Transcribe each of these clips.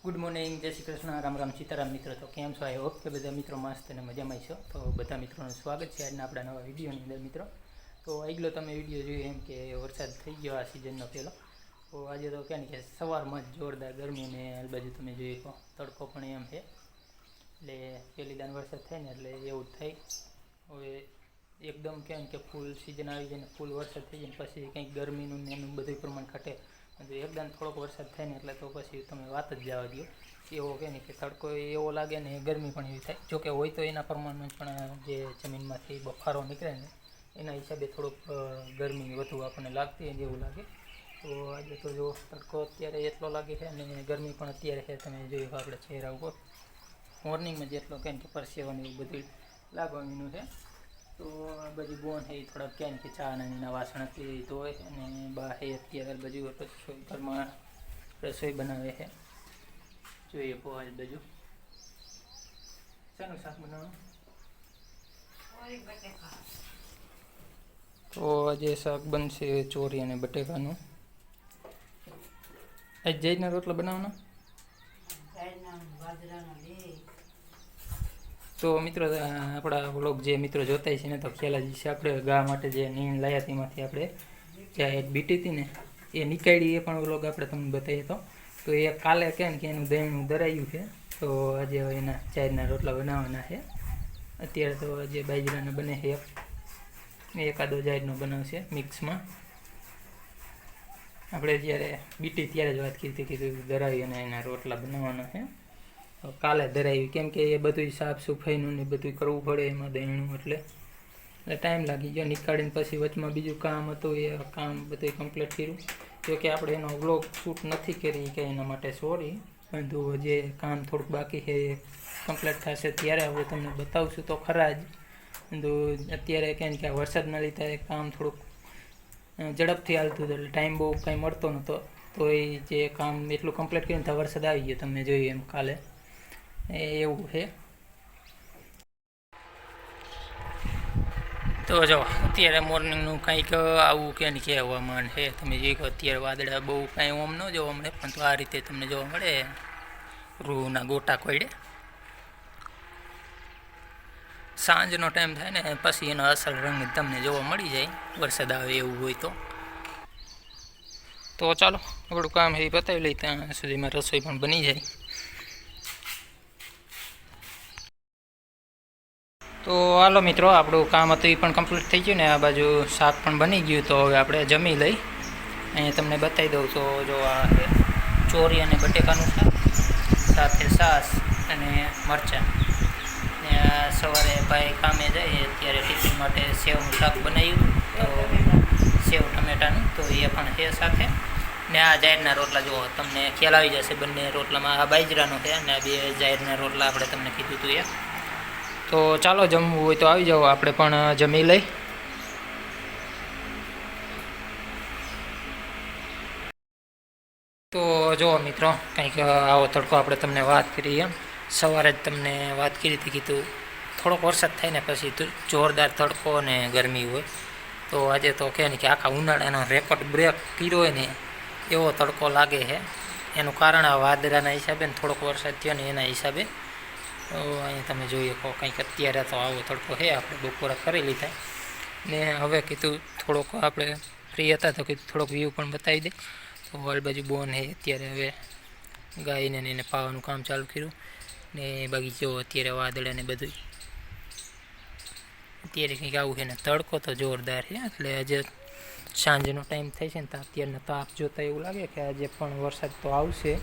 Good morning, જય શ્રી કૃષ્ણ, રામ રામ, સીતારામ મિત્રો. તો કેમ છો? આઈ હોપ કે બધા મિત્રો મસ્ત અને મજામાં છો. તો બધા મિત્રોનું સ્વાગત છે આજના આપણા નવા વિડીયોની અંદર મિત્રો. તો આગલો તમે વિડીયો જોયો એમ કે વરસાદ થઈ ગયો આ સિઝનનો પહેલો. તો આજે તો કહે ને કે સવારમાં જ જોરદાર ગરમી ને આ બાજુ તમે જોઈ કહો તડકો પણ એમ છે. એટલે પહેલી દાન વરસાદ થાય ને એટલે એવું જ થાય. હવે એકદમ કહે કે ફૂલ સિઝન આવી જાય ને ફૂલ વરસાદ થઈ જાય ને પછી કંઈક ગરમીનું ને એનું બધું પ્રમાણ ઘટે. એકદમ થોડોક વરસાદ થાય ને એટલે તો પછી તમે વાત જ જવા દો. એવો કહે ને કે તડકો એવો લાગે ને ગરમી પણ એવી થાય. જોકે હોય તો એના પ્રમાણમાં પણ જે જમીનમાંથી બફારો નીકળે ને એના હિસાબે થોડુંક ગરમી વધુ આપણને લાગતી હોય એવું લાગે. તો આજે તો જો તડકો અત્યારે એટલો લાગે છે અને ગરમી પણ અત્યારે છે. તમે જોયું આપણે ચહેરા ઉપર મોર્નિંગમાં જેટલો કહે કે પરસેવાનું એવું બધું લાગવાનું છે. તો આ બધી બોન છે એ થોડાક કહે કે ચા નાનીના વાસણ હતી તો હોય અને બા છે અત્યારે બધું રસોઈ ઘરમાં રસોઈ બનાવે છે. જોઈએ પોવા જ બધું શાનું શાક બનાવવાનું. તો આજે શાક બનશે ચોરી અને બટેકાનું. આજ જઈના રોટલા બનાવવાના. તો મિત્રો આપણા વ્લોગ જે મિત્રો જોતા છે ને તો ખ્યાલ જ છે આપણે ગા માટે જે નીણ લાયા તેમાંથી આપણે જે બીટી હતી ને એ નીકાળી એ પણ વ્લોગ આપણે તમને બતાવીએ તો એ કાલે કેમ કે એનું દહીંનું દરાયું છે. તો આજે એના ચારના રોટલા બનાવવાના છે. અત્યારે તો જે બાજરાના બને છે એકાદો જાહેરનો બનાવશે મિક્સમાં. આપણે જ્યારે બીટી ત્યારે જ વાત કરી હતી કે દરાવી અને એના રોટલા બનાવવાના છે. કાલે ધરાવી કેમ કે એ બધું સાફ સફાઈનું ને બધું કરવું પડે એમાં દહીંનું એટલે ટાઈમ લાગી ગયો. નીકાળીને પછી વચમાં બીજું કામ હતું એ કામ બધું કમ્પ્લીટ કર્યું. જોકે આપણે એનો વ્લોગ શૂટ નથી કરી કે એના માટે સોરી, પરંતુ જે કામ થોડુંક બાકી છે એ કમ્પ્લીટ થશે ત્યારે હવે તમને બતાવશું તો ખરા જ. પરંતુ અત્યારે કેમ કે વરસાદના લીધે કામ થોડુંક ઝડપથી હાલતું હતું એટલે ટાઈમ બહુ કાંઈ મળતો નહોતો. તો એ જે કામ એટલું કમ્પ્લીટ કરીને તો વરસાદ આવી ગયો તમને જોઈએ એમ કાલે એવું છે. તો જો અત્યારે મોર્નિંગનું કંઈક આવું કે ને કે હવામાન છે. તમે જોઈ કહો અત્યારે વાદળા બહુ કાંઈ ઓમ ન જોવા મળે પણ તો આ રીતે તમને જોવા મળે રૂના ગોટા કોયડે. સાંજનો ટાઈમ થાય ને પછી એનો અસલ રંગ તમને જોવા મળી જાય વરસાદ આવે એવું હોય તો ચાલો આપણું કામ એ બતાવી લઈ ત્યાં સુધીમાં રસોઈ પણ બની જાય. તો હાલો મિત્રો આપણું કામ હતું એ પણ કમ્પ્લીટ થઈ ગયું ને આ બાજુ શાક પણ બની ગયું. તો હવે આપણે જમી લઈ. અહીંયા તમને બતાવી દઉં તો જો આ ચોરી અને બટેકાનું શાક સાથે છાશ અને મરચાં. ને સવારે ભાઈ કામે જાય ત્યારે ટિફિન માટે સેવનું શાક બનાવ્યું તો સેવ ટમેટાનું તો એ પણ છે સાથે. ને આ જાહેરના રોટલા જુઓ તમને ખ્યાલ આવી જશે બંને રોટલામાં આ બાજરાનો છે અને આ બે જાહેરના રોટલા આપણે તમને કીધું હતું એ. તો ચાલો જમવું હોય તો આવી જાઓ આપણે પણ જમી લઈ. તો જુઓ મિત્રો કંઈક આવો તડકો આપણે તમને વાત કરી એમ સવારે જ તમને વાત કરી હતી કીધું થોડોક વરસાદ થાય ને પછી જોરદાર તડકો અને ગરમી હોય. તો આજે તો કહે ને કે આખા ઉનાળાનો રેકોર્ડ બ્રેક કર્યો હોય ને એવો તડકો લાગે છે. એનું કારણ આ વાદળાના હિસાબે ને થોડોક વરસાદ થયો ને એના હિસાબે. તો અહીં તમે જોઈએ કહો કંઈક અત્યારે તો આવો તડકો છે. આપણે બપોરે કરી લીધા ને હવે કીધું થોડોક આપણે ફ્રી હતા તો કીધું થોડોક વ્યૂ પણ બતાવી દે. તો ઓલ બાજુ બોન છે અત્યારે હવે ગાયને એને પાવાનું કામ ચાલુ કર્યું ને બગીચો અત્યારે વાદળે ને બધું અત્યારે કંઈક આવું છે ને તડકો તો જોરદાર છે. એટલે આજે સાંજનો ટાઈમ થાય છે ને તો અત્યારના તાપ જોતાં એવું લાગે કે આજે પણ વરસાદ તો આવશે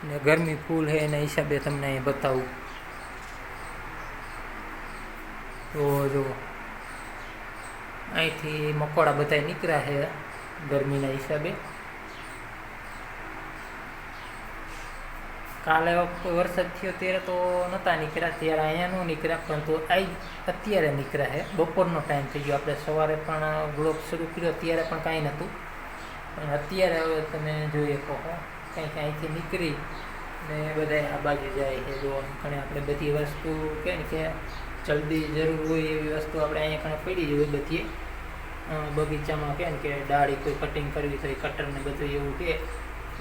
ને ગરમી ફૂલ છે એના હિસાબે તમને અહીં બતાવું તો જો અહીંથી મકોડા બધા નીકળ્યા છે ગરમીના હિસાબે. કાલે વરસાદ થયો ત્યારે તો નહોતા નીકળ્યા, ત્યારે અહીંયા ન નીકળ્યા પરંતુ અત્યારે નીકળ્યા છે. બપોરનો ટાઈમ થઈ ગયો. આપણે સવારે પણ બ્લોગ શરૂ કર્યો ત્યારે પણ કાંઈ નહોતું પણ અત્યારે હવે તમે જોઈએ કહો કંઈક અહીંથી નીકળી ને બધા આ બાજુ જાય છે. જો આપણે બધી વસ્તુ કહે ને કે જલ્દી જરૂર હોય એવી વસ્તુ આપણે અહીંયા કણે પડી જ હોય બધી બગીચામાં કહે ને કે ડાળી કોઈ કટિંગ કરવી તો એ કટર ને બધું એવું કે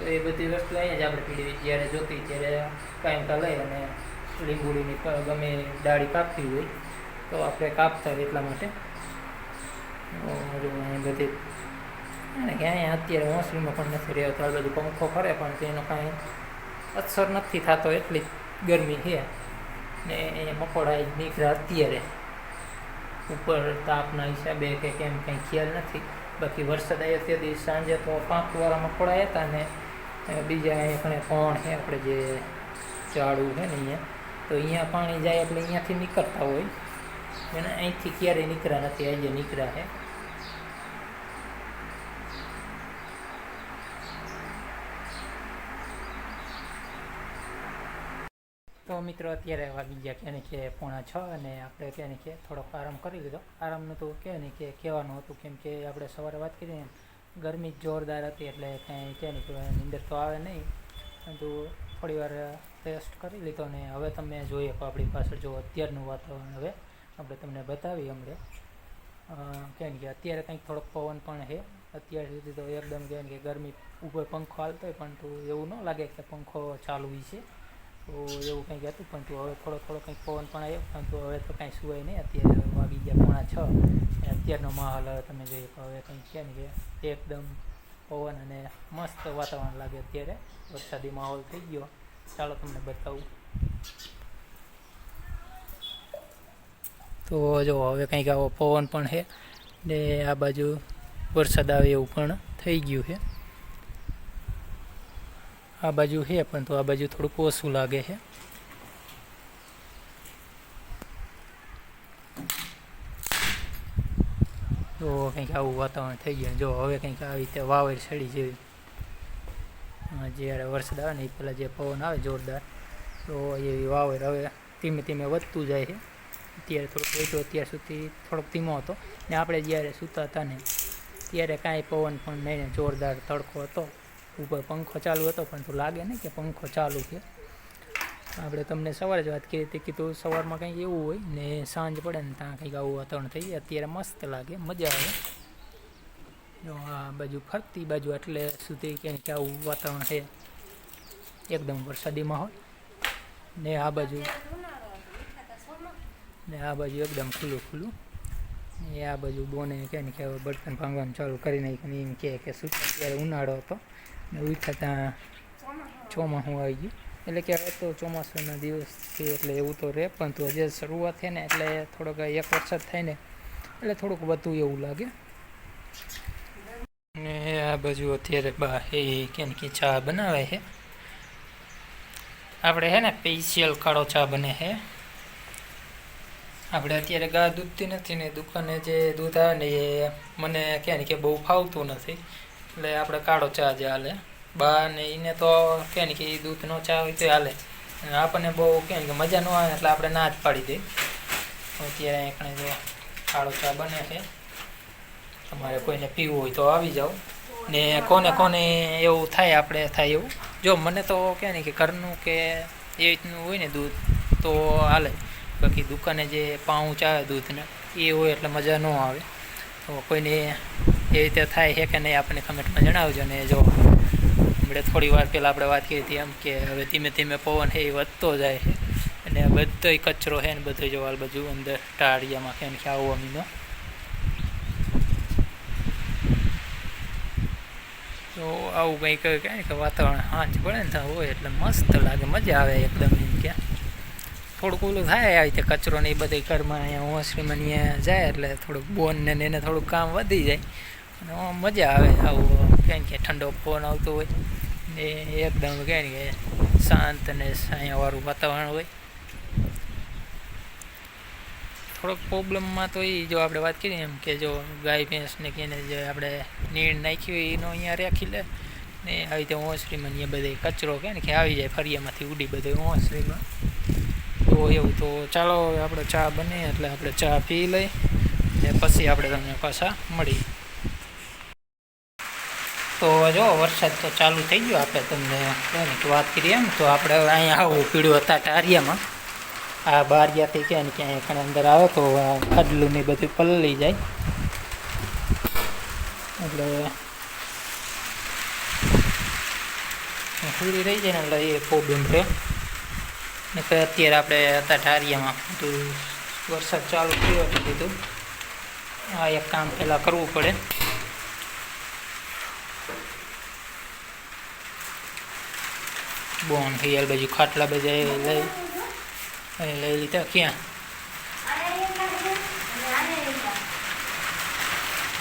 તો એ બધી વસ્તુ અહીંયા જ આપણે પીડી જ્યારે જોતી ત્યારે કાંઈ લઈ અને લીંબુડીની ગમે ડાળી કાપવી હોય તો આપણે કાપતા હોય એટલા માટે અહીં બધી અને કે અહીંયા અત્યારે મોસરીમાં પણ નથી રહ્યો તો આ બધું પંખો ફરે પણ તેનો કાંઈ અસર નથી થતો એટલી ગરમી છે ને અહીંયા મકોડા નીકળ્યા અત્યારે ઉપર તાપના હિસાબે કે કેમ કંઈ ખ્યાલ નથી બાકી વરસાદ આવ્યો તે સાંજે તો 5 વાળા મકોડા હતા ને બીજા અહીંયા પણ છે આપણે જે ઝાડું છે ને અહીંયા તો અહીંયા પાણી જાય એટલે અહીંયાથી નીકળતા હોય અને અહીંથી ક્યારેય નીકળ્યા નથી આજે નીકળ્યા છે તો મિત્રો અત્યારે વાગી ગયા કે ને કે 5:45 અને આપણે કે ને કે થોડોક આરામ કરી લીધો આરામનું તો કે ને કે કહેવાનું હતું કેમ કે આપણે સવારે વાત કરીએ ગરમી જોરદાર હતી એટલે કાંઈ કે ને કે નીંદર તો આવે નહીં પરંતુ થોડી વાર રેસ્ટ કરી લીધો ને હવે તમે જોઈએ તો આપણી પાછળ જો અત્યારનું વાતાવરણ હવે આપણે તમને બતાવી હમણાં કે અત્યારે કંઈક થોડોક પવન પણ છે અત્યાર સુધી તો એકદમ કે ગરમી ઉપર પંખો હાલતો હોય પણ એવું ન લાગે કે પંખો ચાલુ છે તો એવું કંઈક હતું પણ હવે થોડો કંઈક પવન પણ આવ્યો પરંતુ હવે તો કાંઈ સુવાય નહીં અત્યારે વાગી ગયા 5:45 અત્યારનો માહોલ હવે તમે જોઈએ તો હવે કંઈક છે ને કે એકદમ પવન અને મસ્ત વાતાવરણ લાગે અત્યારે વરસાદી માહોલ થઈ ગયો ચાલો તમને બતાવું તો જો હવે કંઈક આવો પવન પણ છે ને આ બાજુ વરસાદ આવે એવું પણ થઈ ગયું છે આ બાજુ છે પણ તો આ બાજુ થોડુંક ઓછું લાગે છે તો કંઈક આવું વાતાવરણ થઈ ગયું જો હવે કંઈક આવી રીતે વાવેર છડી જેવી જ્યારે વરસાદ આવે ને એ પહેલાં જે પવન આવે જોરદાર તો એવી વાવેર હવે ધીમે ધીમે વધતું જાય છે અત્યારે થોડુંક એટલું અત્યાર સુધી થોડોક ધીમો હતો ને આપણે જ્યારે સૂતા હતા ને ત્યારે કાંઈ પવન પણ નહીં ને જોરદાર તડકો હતો ઉપર પંખો ચાલુ હતો પણ તો લાગે ને કે પંખો ચાલુ છે આપણે તમને સવારે જ વાત કરી હતી કે તો સવારમાં કંઈક એવું હોય ને સાંજ પડે ને ત્યાં કંઈક આવું વાતાવરણ થઈ જાય અત્યારે મસ્ત લાગે મજા આવે જો આ બાજુ ફરતી બાજુ એટલે સુધી ક્યાંક આવું વાતાવરણ છે એકદમ વરસાદી માહોલ ને આ બાજુ એકદમ ખુલ્લું ને આ બાજુ બોને કે બર્તન ભાંગવાનું ચાલુ કરી નાખ્યું એમ કે શું અત્યારે ઉનાળો હતો ને ઉઠા ત્યાં ચોમાસું આવી ગયું એટલે કે હવે તો ચોમાસાના દિવસ છે એટલે એવું તો રહે પણ તો હજી શરૂઆત થાય ને એટલે થોડોક એક વરસાદ થાય ને એટલે થોડુંક વધુ એવું લાગે ને આ બાજુ અત્યારે બા એ કે ચા બનાવે છે આપણે છે ને સ્પેશિયલ કાળો ચા બને છે આપણે અત્યારે ગા દૂધતી નથી ને દુકાને જે દૂધ આવે ને એ મને કે બહુ ફાવતું નથી એટલે આપણે કાળો ચા જે હાલે બા ને એને તો કે દૂધનો ચા હોય તો હાલે આપણને બહુ કે મજા ન આવે એટલે આપણે ના જ પાડી દઈએ અત્યારે આપણે જો કાળો ચા બને છે તમારે કોઈને પીવું હોય તો આવી જાઓ ને કોને એવું થાય આપણે થાય એવું જો મને તો કે ઘરનું કે એ રીતનું હોય ને દૂધ તો હાલે બાકી દુકાને જે પાઉચ આવે દૂધને એ હોય એટલે મજા ન આવે તો કોઈને એ રીતે થાય છે કે નહીં આપણને કમેન્ટમાં જણાવજો ને જો આપણે થોડી વાર પહેલાં આપણે વાત કરી હતી એમ કે હવે ધીમે ધીમે પવન છે એ વધતો જાય છે અને બધો કચરો છે ને બધો જો હાલ બાજુ અંદર ટાળિયામાં કે આવો અમીનો તો આવું કંઈક કે વાતાવરણ સાંજ પડે ને ત્યાં હોય એટલે મસ્ત લાગે મજા આવે એકદમ એમ કે થોડુંક ઓલું થાય આવી રીતે કચરો ને એ બધી ઘરમાં અહીંયા હોસ્ટેલમાં ત્યાં જાય એટલે થોડુંક બોન ને એને થોડુંક કામ વધી જાય અને મજા આવે આવું કે ઠંડો પવન આવતો હોય ને એકદમ કે શાંત અને છાયાવાળું વાતાવરણ હોય થોડોક પ્રોબ્લેમમાં તો એ જો આપણે વાત કરીએ એમ કે જો ગાય ભેંસને કે જે આપણે નીણ નાખી હોય એનો અહીંયા રાખી લે ને આવી રીતે ઓસરીમાં અહીંયા બધે કચરો કે આવી જાય ફરિયામાંથી ઉડી બધે ઓસરીમાં તો એવું તો ચાલો આપણે ચા બને એટલે આપણે ચા પી લઈ ને પછી આપણે તમને પાછા મળીએ તો જો વરસાદ તો ચાલુ થઈ ગયો આપણે તમને વાત કરીએ એમ તો આપણે અહીંયા આવું પીળું હતા ટારિયામાં આ બારિયાથી ક્યાંય અંદર આવે તો ખાડલું ને બધું પલળી જાય એટલે પૂરી રહી જાય ને એટલે એ પ્રોબ્લેમ રહે. ને કે અત્યારે આપણે હતા ઢારિયામાં બધું વરસાદ ચાલુ થયો એટલે કીધું આ એક કામ પહેલાં કરવું પડે. બોન હિયાલ બાજુ ખાટલા બધા લઈ લીધા. ક્યાં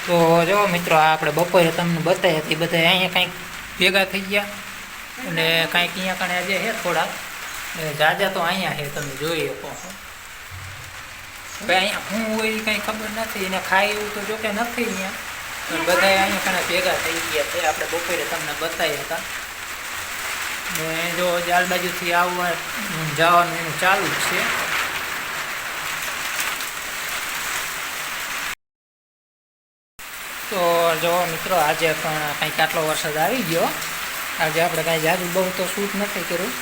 તો જો મિત્રો આપણે બપોરે તમને બતાવ્યા હતી બધા અહીંયા કંઈક ભેગા થઈ ગયા અને કાંઈક અહીંયા કણે આજે છે થોડા જાજા તો અહીંયા છે તમે જોઈ શકો. હવે અહીંયા શું હોય એ કંઈ ખબર નથી એને ખાય એવું તો જોકે નથી અહીંયા પણ બધા અહીંયા કણે ભેગા થઈ ગયા છે. આપણે બપોરે તમને બતાવ્યા હતા ને જો જાલ બાજુથી આવવા જવાનું એનું ચાલુ જ છે. તો જો મિત્રો આજે પણ કંઈક આટલો વરસાદ આવી ગયો. આજે આપણે કાંઈ જાજુ બહુ તો શૂટ નથી કર્યું.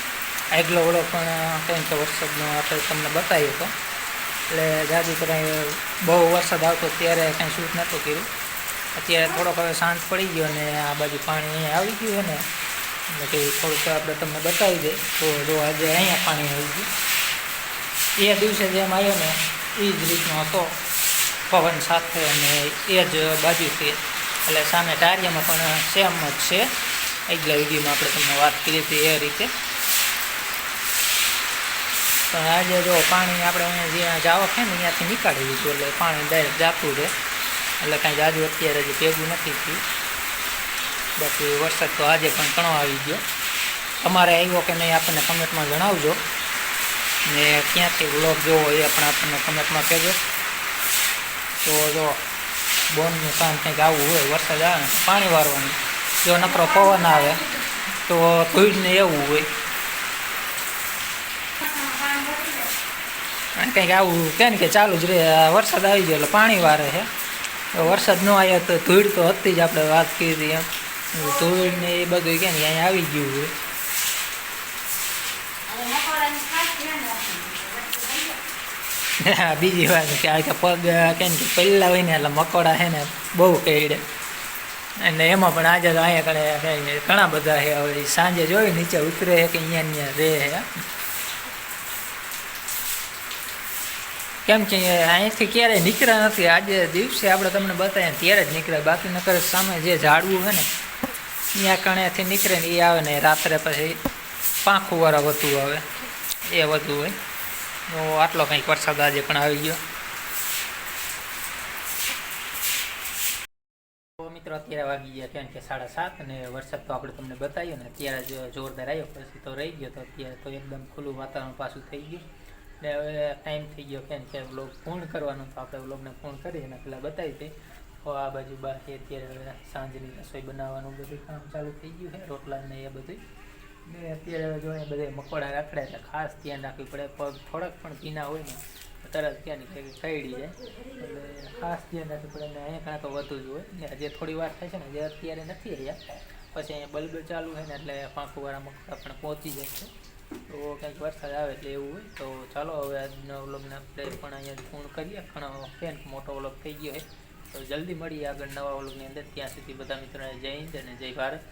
આગલો વળો પણ કંઈક વરસાદનો આપણે તમને બતાવ્યો હતો એટલે જાજુ કાંઈ બહુ વરસાદ આવતો ત્યારે કાંઈ શૂટ નહોતું કર્યું. અત્યારે થોડોક હવે શાંત પડી ગયો અને આ બાજુ પાણી અહીંયા આવી ગયું ને એટલે કે થોડુંક આપણે તમને બતાવી દઈએ. તો જો આજે અહીંયા પાણી આવી ગયું. એ દિવસે જેમ આવ્યો ને એ જ રીતનો હતો પવન સાથે અને એ જ બાજુથી એટલે સામે ટારિયામાં પણ સેમ જ છે. આગલા વિડીયોમાં આપણે તમને વાત કરી હતી એ રીતે. પણ આજે જો પાણી આપણે અહીંયા જ્યાં જાવક છે ને ત્યાંથી નીકાળી દીધું એટલે પાણી ડાયરેક્ટ જાતું રહે એટલે કાંઈ જાજુ અત્યારે હજી ભેગું નથી થયું. બાકી વરસાદ તો આજે પણ ઘણો આવી ગયો. તમારે આવ્યો કે નહીં આપણને કમેન્ટમાં જણાવજો ને ક્યાંથી વ્લોગ જોવો એ પણ આપણને કમેન્ટમાં કહેજો. તો જો બોનનું કામ કંઈક આવું હોય વરસાદ આવે ને પાણી વારવાનું. જો નકરો પવન આવે તો ધૂળને એવું હોય કંઈક આવું કે ને કે ચાલુ જ રહે. વરસાદ આવી ગયો એટલે પાણી વારે છે. વરસાદ ન આવ્યો તો ધૂળ તો હતી જ આપણે વાત કરી હતી એમ. ધૂળ ને એ બધું કે ને અહીંયા આવી ગયું હોય. બીજી વાત કે આ પગ કે પહેલાં હોય ને એટલે મકોડા છે ને બહુ કહેડે અને એમાં પણ આજે તો અહીંયા કણે ઘણા બધા છે. હવે સાંજે જોઈ નીચે ઉતરે છે કે અહીંયા રહે છે. કેમ કે અહીંથી ક્યારેય નીકળ્યા નથી. આજે દિવસે આપણે તમને બતાવીએ ત્યારે જ નીકળે. બાકી નકર સામે જે ઝાડવું હોય ને ત્યાં કણેથી નીકળે ને એ આવે ને રાત્રે પછી પાંખુંવાળા વધુ આવે એ વધુ હોય. તો આટલો કંઈક વરસાદ આજે પણ આવી ગયો. તો મિત્રો અત્યારે વાગી ગયા કેમ કે 7:30 અને વરસાદ તો આપણે તમને બતાવ્યો ને અત્યારે જ જોરદાર આવ્યો. પછી તો રહી ગયો. તો અત્યારે તો એકદમ ખુલ્લું વાતાવરણ પાછું થઈ ગયું. એટલે હવે ટાઈમ થઈ ગયો કેમ કે વ્લોગ પૂર્ણ કરવાનો તો આપણે વ્લોગને પૂર્ણ કરી એના પહેલાં બતાવી દઈએ. તો આ બાજુ બાકી અત્યારે સાંજની રસોઈ બનાવવાનું બધું કામ ચાલુ થઈ ગયું છે. રોટલા ને એ બધું ને અત્યારે જો એ બધા મકોડા રાખડે એટલે ખાસ ધ્યાન રાખવું પડે. પગ થોડાક પણ ભીના હોય ને તરત ક્યાં ને કઈડી જાય એટલે ખાસ ધ્યાન રાખવું પડે. ને અહીંયા કાં તો વધુ જ હોય ને હજી થોડી વાર થાય છે ને જે અત્યારે નથી રહ્યા. પછી અહીંયા બલ્બ ચાલુ હોય ને એટલે પાંખુંવાળા મકોડા પણ પહોંચી જાય છે. તો કંઈક વરસાદ આવે એટલે એવું હોય. તો ચાલો હવે આજનો વ્લોગને આપણે પણ અહીંયા પૂર્ણ કરીએ. ઘણો ફેન મોટો વ્લોગ થઈ ગયો હોય તો જલ્દી મળીએ આગળ નવા વ્લોગની અંદર. ત્યાં સુધી બધા મિત્રોને જય હિન્દ અને જય ભારત.